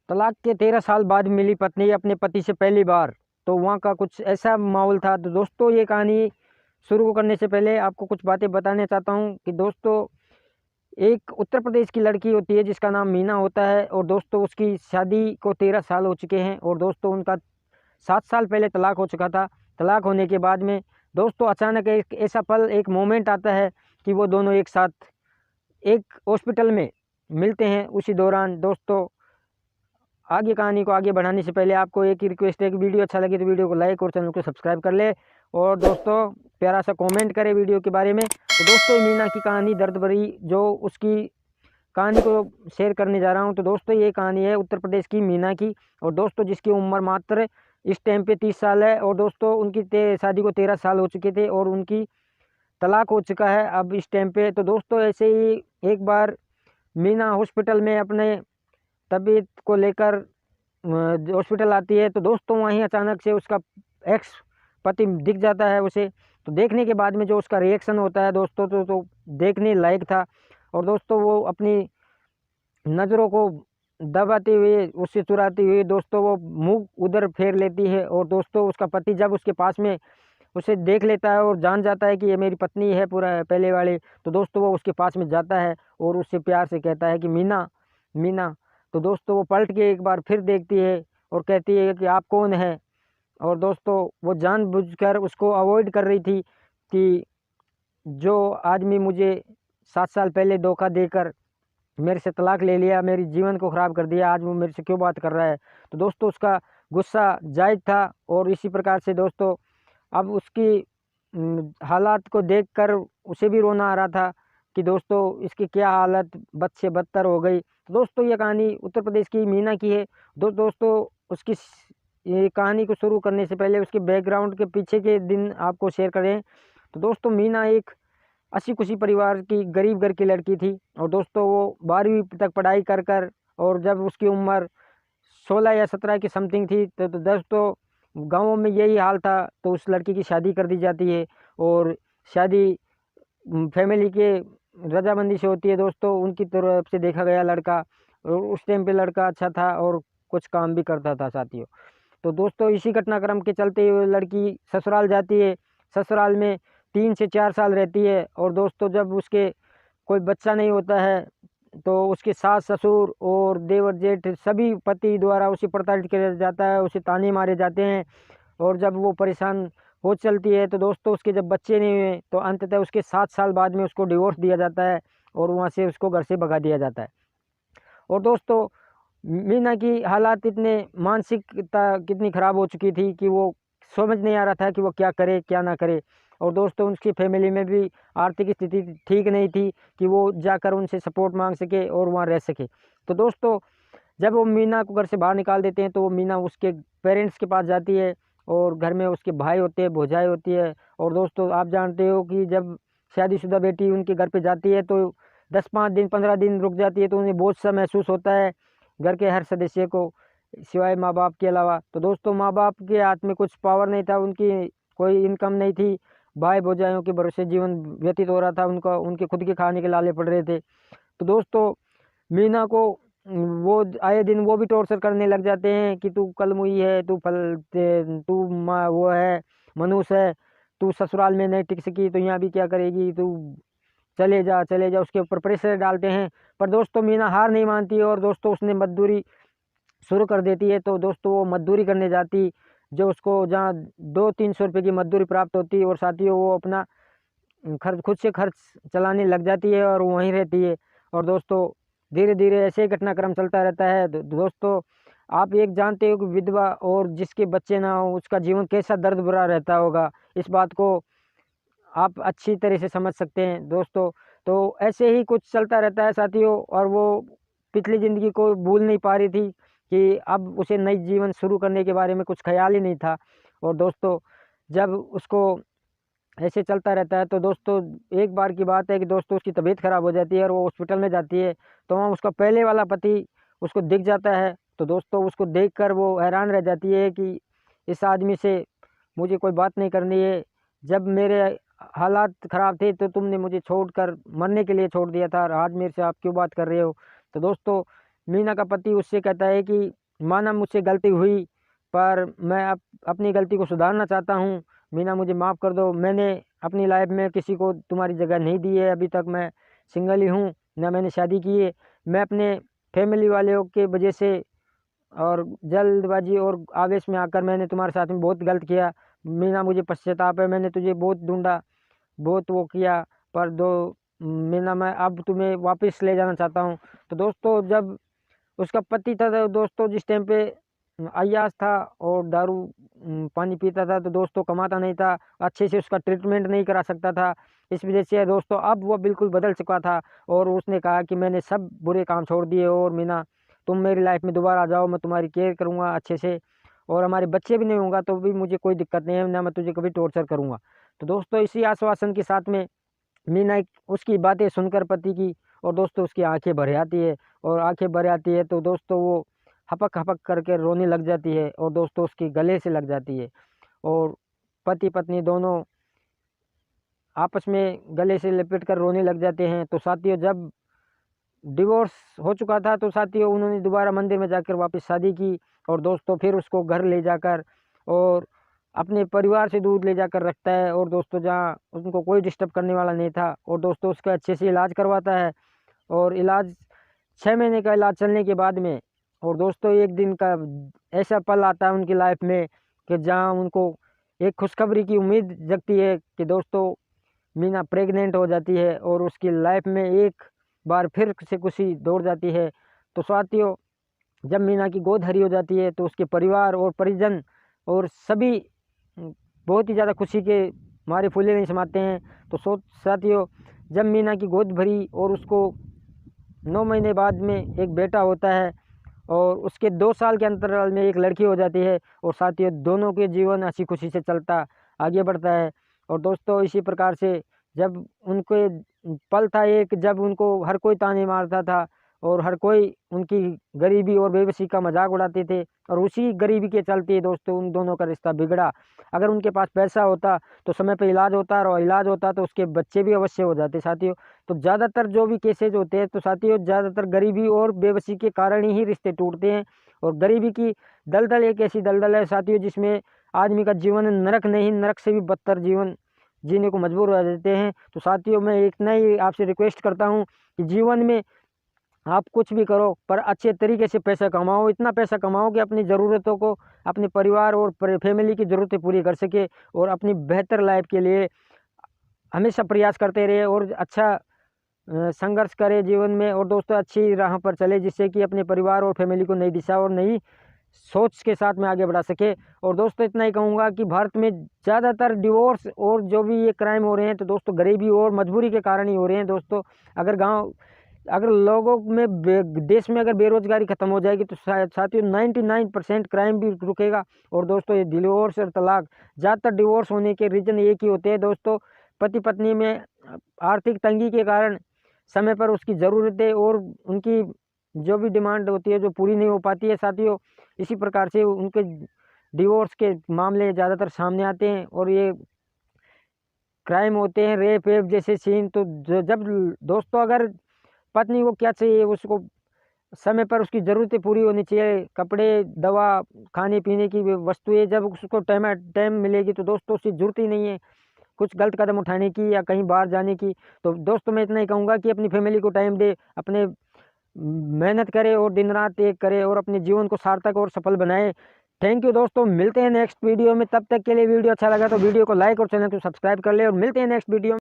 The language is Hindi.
तलाक के 13 साल बाद मिली पत्नी अपने पति से पहली बार। तो वहाँ का कुछ ऐसा माहौल था। तो दोस्तों ये कहानी शुरू करने से पहले आपको कुछ बातें बताना चाहता हूँ कि दोस्तों एक उत्तर प्रदेश की लड़की होती है जिसका नाम मीना होता है, और दोस्तों उसकी शादी को 13 साल हो चुके हैं, और दोस्तों उनका 7 साल पहले तलाक हो चुका था। तलाक होने के बाद में दोस्तों अचानक एक ऐसा पल, एक मोमेंट आता है कि वो दोनों एक साथ एक हॉस्पिटल में मिलते हैं। उसी दौरान दोस्तों आगे कहानी को आगे बढ़ाने से पहले आपको एक ही रिक्वेस्ट है कि वीडियो अच्छा लगे तो वीडियो को लाइक और चैनल को सब्सक्राइब कर ले, और दोस्तों प्यारा सा कमेंट करें वीडियो के बारे में। तो दोस्तों मीना की कहानी दर्द भरी जो उसकी कहानी को शेयर करने जा रहा हूं। तो दोस्तों ये कहानी है उत्तर प्रदेश की मीना की, और दोस्तों जिसकी उम्र मात्र इस टाइम पे 30 साल है, और दोस्तों उनकी शादी को 13 साल हो चुके थे, और उनकी तलाक हो चुका है अब इस टाइम पे। तो दोस्तों ऐसे ही एक बार मीना हॉस्पिटल में अपने तबीयत को लेकर हॉस्पिटल आती है। तो दोस्तों वहीं अचानक से उसका एक्स पति दिख जाता है उसे। तो देखने के बाद में जो उसका रिएक्शन होता है दोस्तों तो देखने लायक था। और दोस्तों वो अपनी नज़रों को दबाते हुए, उससे चुराते हुए दोस्तों वो मुंह उधर फेर लेती है, और दोस्तों उसका पति जब उसके पास में उसे देख लेता है और जान जाता है कि ये मेरी पत्नी है पूरा पहले वाली, तो दोस्तों वो उसके पास में जाता है और उससे प्यार से कहता है कि मीना, मीना। तो दोस्तों वो पलट के एक बार फिर देखती है और कहती है कि आप कौन है। और दोस्तों वो जानबूझकर उसको अवॉइड कर रही थी कि जो आदमी मुझे 7 साल पहले धोखा देकर मेरे से तलाक ले लिया, मेरी जीवन को ख़राब कर दिया, आज वो मेरे से क्यों बात कर रहा है। तो दोस्तों उसका गुस्सा जायज़ था, और इसी प्रकार से दोस्तों अब उसकी हालात को देखकर उसे भी रोना आ रहा था कि दोस्तों इसकी क्या हालत बद से बदतर हो गई। तो दोस्तों ये कहानी उत्तर प्रदेश की मीना की है। दोस्तों उसकी ये कहानी को शुरू करने से पहले उसके बैकग्राउंड के पीछे के दिन आपको शेयर करें। तो दोस्तों मीना एक अच्छी खुशी परिवार की गरीब घर की लड़की थी, और दोस्तों वो 12वीं तक पढ़ाई कर कर, और जब उसकी उम्र 16 या 17 की समथिंग थी तो दोस्तों गाँवों में यही हाल था। तो उस लड़की की शादी कर दी जाती है, और शादी फैमिली के रजामंदी से होती है दोस्तों। उनकी तरफ से देखा गया लड़का, और उस टाइम पे लड़का अच्छा था और कुछ काम भी करता था साथियों। तो दोस्तों इसी घटनाक्रम के चलते हुए लड़की ससुराल जाती है। ससुराल में 3 से 4 साल रहती है, और दोस्तों जब उसके कोई बच्चा नहीं होता है तो उसके सास ससुर और देवर जेठ सभी पति द्वारा उसे प्रताड़ित किया जाता है, उसे ताने मारे जाते हैं। और जब वो परेशान हो चलती है तो दोस्तों उसके जब बच्चे नहीं हुए तो अंततः उसके 7 साल बाद में उसको डिवोर्स दिया जाता है, और वहाँ से उसको घर से भगा दिया जाता है। और दोस्तों मीना की हालात इतने मानसिकता कितनी ख़राब हो चुकी थी कि वो समझ नहीं आ रहा था कि वो क्या करे क्या ना करे। और दोस्तों उसकी फैमिली में भी आर्थिक स्थिति ठीक नहीं थी कि वो जाकर उनसे सपोर्ट मांग सके और वहाँ रह सके। तो दोस्तों जब वो मीना को घर से बाहर निकाल देते हैं तो वो मीना उसके पेरेंट्स के पास जाती है, और घर में उसके भाई होते हैं, भौजाई होती है। और दोस्तों आप जानते हो कि जब शादीशुदा बेटी उनके घर पे जाती है तो 10-5 दिन 15 दिन रुक जाती है, तो उन्हें बोझ सा महसूस होता है घर के हर सदस्य को, सिवाय माँ बाप के अलावा। तो दोस्तों माँ बाप के हाथ में कुछ पावर नहीं था, उनकी कोई इनकम नहीं थी, भाई भौजाइयों के भरोसे जीवन व्यतीत हो रहा था उनका, उनके खुद के खाने के लाले पड़ रहे थे। तो दोस्तों मीना को वो आए दिन वो भी टॉर्चर करने लग जाते हैं कि तू कलमुई है, तू तू माँ वो है, मनुष्य है, तू ससुराल में नहीं टिक सकी तो यहाँ भी क्या करेगी, तू चले जा चले जा, उसके ऊपर प्रेशर डालते हैं। पर दोस्तों मीना हार नहीं मानती, और दोस्तों उसने मजदूरी शुरू कर देती है। तो दोस्तों वो मजदूरी करने जाती, जो उसको जहाँ 200-300 रुपये की मजदूरी प्राप्त होती है, और साथियों वो अपना खर्च खुद से खर्च चलाने लग जाती है और वहीं रहती है। और दोस्तों धीरे धीरे ऐसे ही घटनाक्रम चलता रहता है। दोस्तों आप एक जानते हो कि विधवा और जिसके बच्चे ना हो उसका जीवन कैसा दर्द भरा रहता होगा, इस बात को आप अच्छी तरह से समझ सकते हैं दोस्तों। तो ऐसे ही कुछ चलता रहता है साथियों, और वो पिछली ज़िंदगी को भूल नहीं पा रही थी कि अब उसे नई जीवन शुरू करने के बारे में कुछ ख्याल ही नहीं था। और दोस्तों जब उसको ऐसे चलता रहता है तो दोस्तों एक बार की बात है कि दोस्तों उसकी तबीयत ख़राब हो जाती है और वो हॉस्पिटल में जाती है। तो वहाँ उसका पहले वाला पति उसको दिख जाता है। तो दोस्तों उसको देखकर वो हैरान रह जाती है कि इस आदमी से मुझे कोई बात नहीं करनी है, जब मेरे हालात ख़राब थे तो तुमने मुझे छोड़कर मरने के लिए छोड़ दिया था, और आज मेरे से आप क्यों बात कर रहे हो। तो दोस्तों मीना का पति उससे कहता है कि माना मुझसे गलती हुई, पर मैं अपनी गलती को सुधारना चाहता हूँ। मीना मुझे माफ़ कर दो, मैंने अपनी लाइफ में किसी को तुम्हारी जगह नहीं दी है, अभी तक मैं सिंगल ही हूँ, ना मैंने शादी की है। मैं अपने फैमिली वालों के वजह से और जल्दबाजी और आवेश में आकर मैंने तुम्हारे साथ में बहुत गलत किया। मीना मुझे पश्चाताप है, मैंने तुझे बहुत ढूंढा, बहुत वो किया, पर मीना मैं अब तुम्हें वापस ले जाना चाहता हूँ। तो दोस्तों जब उसका पति था तो दोस्तों जिस टाइम पे अय्याश था और दारू पानी पीता था, तो दोस्तों कमाता नहीं था, अच्छे से उसका ट्रीटमेंट नहीं करा सकता था। इस वजह से दोस्तों अब वो बिल्कुल बदल चुका था और उसने कहा कि मैंने सब बुरे काम छोड़ दिए और मीना तुम मेरी लाइफ में दोबारा आ जाओ, मैं तुम्हारी केयर करूँगा अच्छे से, और हमारे बच्चे भी नहीं होंगे तो भी मुझे कोई दिक्कत नहीं है, ना मैं तुझे कभी टॉर्चर करूँगा। तो दोस्तों इसी आश्वासन के साथ में मीना उसकी बातें सुनकर पति की, और दोस्तों उसकी आंखें भर आती है, और आंखें भर आती है तो दोस्तों वो हपक हपक करके रोने लग जाती है, और दोस्तों उसके गले से लग जाती है, और पति पत्नी दोनों आपस में गले से लिपट कर रोने लग जाते हैं। तो साथियों जब डिवोर्स हो चुका था तो साथियों उन्होंने दोबारा मंदिर में जाकर वापस शादी की, और दोस्तों फिर उसको घर ले जाकर और अपने परिवार से दूर ले जाकर रखता है, और दोस्तों जहाँ उनको कोई डिस्टर्ब करने वाला नहीं था, और दोस्तों उसका अच्छे से इलाज करवाता है। और इलाज 6 महीने का इलाज चलने के बाद में, और दोस्तों एक दिन का ऐसा पल आता है उनकी लाइफ में कि जहाँ उनको एक खुशखबरी की उम्मीद जगती है कि दोस्तों मीना प्रेग्नेंट हो जाती है, और उसकी लाइफ में एक बार फिर से खुशी दौड़ जाती है। तो साथियों जब मीना की गोद हरी हो जाती है तो उसके परिवार और परिजन और सभी बहुत ही ज़्यादा खुशी के मारे फूले नहीं समाते हैं। तो साथियों जब मीना की गोद भरी और उसको 9 महीने बाद में एक बेटा होता है, और उसके 2 साल के अंतराल में एक लड़की हो जाती है, और साथियों दोनों के जीवन हंसी खुशी से चलता आगे बढ़ता है। और दोस्तों इसी प्रकार से जब उनके पल था एक जब उनको हर कोई ताने मारता था, और हर कोई उनकी गरीबी और बेबसी का मजाक उड़ाते थे, और उसी गरीबी के चलते दोस्तों उन दोनों का रिश्ता बिगड़ा। अगर उनके पास पैसा होता तो समय पर इलाज होता, और इलाज होता तो उसके बच्चे भी अवश्य हो जाते साथियों। तो ज़्यादातर जो भी केसेज होते हैं तो साथियों ज़्यादातर गरीबी और बेबसी के कारण ही रिश्ते टूटते हैं। और गरीबी की दलदल एक ऐसी दलदल है साथियों जिसमें आदमी का जीवन नरक नहीं, नरक से भी बदतर जीवन जीने को मजबूर हो जाते हैं। तो साथियों मैं इतना ही आपसे रिक्वेस्ट करता हूँ कि जीवन में आप कुछ भी करो पर अच्छे तरीके से पैसा कमाओ, इतना पैसा कमाओ कि अपनी ज़रूरतों को, अपने परिवार और फैमिली की ज़रूरतें पूरी कर सके, और अपनी बेहतर लाइफ के लिए हमेशा प्रयास करते रहे, और अच्छा संघर्ष करे जीवन में, और दोस्तों अच्छी राह पर चले जिससे कि अपने परिवार और फैमिली को नई दिशा और नई सोच के साथ में आगे बढ़ा सके। और दोस्तों इतना ही कहूँगा कि भारत में ज़्यादातर डिवोर्स और जो भी ये क्राइम हो रहे हैं तो दोस्तों गरीबी और मजबूरी के कारण ही हो रहे हैं। दोस्तों अगर लोगों में देश में अगर बेरोजगारी खत्म हो जाएगी तो साथियों 99% क्राइम भी रुकेगा। और दोस्तों ये डिवोर्स और तलाक, ज़्यादातर डिवोर्स होने के रीज़न एक ही होते हैं दोस्तों, पति पत्नी में आर्थिक तंगी के कारण समय पर उसकी ज़रूरतें और उनकी जो भी डिमांड होती है जो पूरी नहीं हो पाती है साथियों, इसी प्रकार से उनके डिवोर्स के मामले ज़्यादातर सामने आते हैं, और ये क्राइम होते हैं रेप वेप जैसे सीन। तो जब दोस्तों अगर पत्नी को क्या चाहिए, उसको समय पर उसकी ज़रूरतें पूरी होनी चाहिए, कपड़े, दवा, खाने पीने की वस्तुएं, जब उसको टाइम टाइम मिलेगी तो दोस्तों उसकी ज़रूरत ही नहीं है कुछ गलत कदम उठाने की या कहीं बाहर जाने की। तो दोस्तों मैं इतना ही कहूँगा कि अपनी फैमिली को टाइम दे, अपने मेहनत करे और दिन रात एक करे, और अपने जीवन को सार्थक और सफल बनाए। थैंक यू दोस्तों, मिलते हैं नेक्स्ट वीडियो में। तब तक के लिए वीडियो अच्छा लगा तो वीडियो को लाइक और चैनल को सब्सक्राइब कर ले, और मिलते हैं नेक्स्ट वीडियो में।